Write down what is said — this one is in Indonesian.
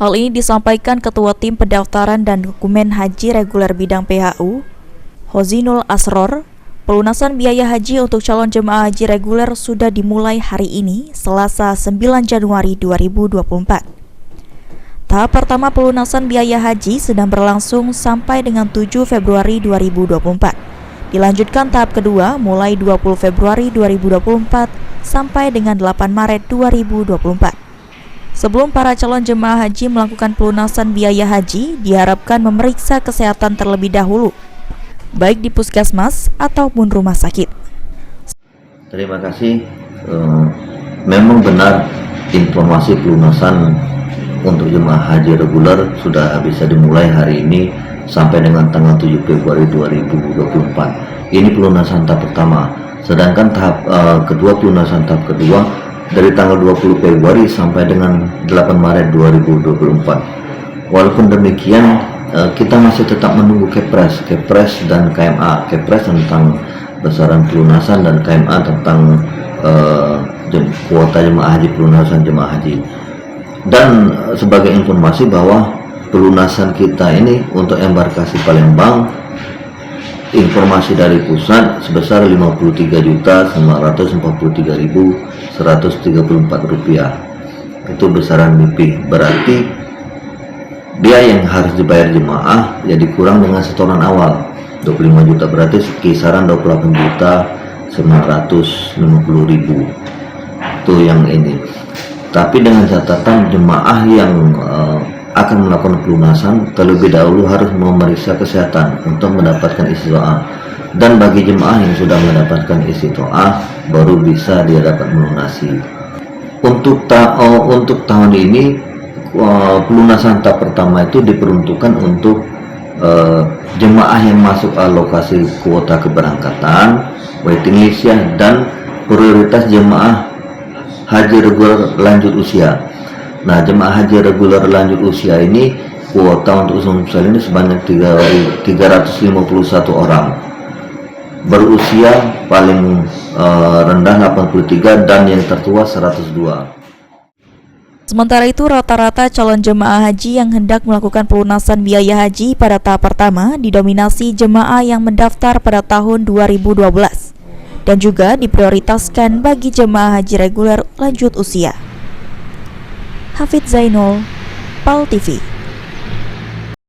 Hal ini disampaikan Ketua Tim Pendaftaran dan Dokumen Haji Reguler Bidang PHU, Hozinul Asror. Pelunasan biaya haji untuk calon jemaah haji reguler sudah dimulai hari ini, Selasa 9 Januari 2024. Tahap pertama pelunasan biaya haji sedang berlangsung sampai dengan 7 Februari 2024. Dilanjutkan tahap kedua mulai 20 Februari 2024 sampai dengan 8 Maret 2024. Sebelum para calon jemaah haji melakukan pelunasan biaya haji, diharapkan memeriksa kesehatan terlebih dahulu, baik di puskesmas ataupun rumah sakit. Terima kasih. Memang benar informasi pelunasan untuk jemaah haji reguler sudah bisa dimulai hari ini sampai dengan tanggal 7 Februari 2024. Ini pelunasan tahap pertama. Sedangkan tahap kedua, pelunasan tahap kedua dari tanggal 20 Februari sampai dengan 8 Maret 2024. Walaupun demikian, kita masih tetap menunggu Kepres dan KMA. Kepres tentang besaran pelunasan dan KMA tentang kuota jemaah haji, pelunasan jemaah haji. Dan sebagai informasi bahwa pelunasan kita ini untuk embarkasi Palembang, informasi dari pusat sebesar Rp53.143.134. Itu besaran MIPI. Berarti biaya yang harus dibayar jemaah ya dikurang dengan setoran awal 25 juta, berarti kisaran 28.950.000 itu yang ini. Tapi dengan catatan jemaah yang akan melakukan pelunasan terlebih dahulu harus memeriksa kesehatan untuk mendapatkan istiqoah, dan bagi jemaah yang sudah mendapatkan istiqoah baru bisa dia dapat melunasi. Untuk tahun ini pelunasan tahap pertama itu diperuntukkan untuk jemaah yang masuk alokasi kuota keberangkatan, waiting list ya, dan prioritas jemaah haji reguler lanjut usia. Nah, jemaah haji reguler lanjut usia ini kuota untuk usia ini sebanyak 351 orang, berusia paling rendah 83 dan yang tertua 102. Sementara itu, rata-rata calon jemaah haji yang hendak melakukan pelunasan biaya haji pada tahap pertama didominasi jemaah yang mendaftar pada tahun 2012 dan juga diprioritaskan bagi jemaah haji reguler lanjut usia. Hafidz Zainul, PAL TV.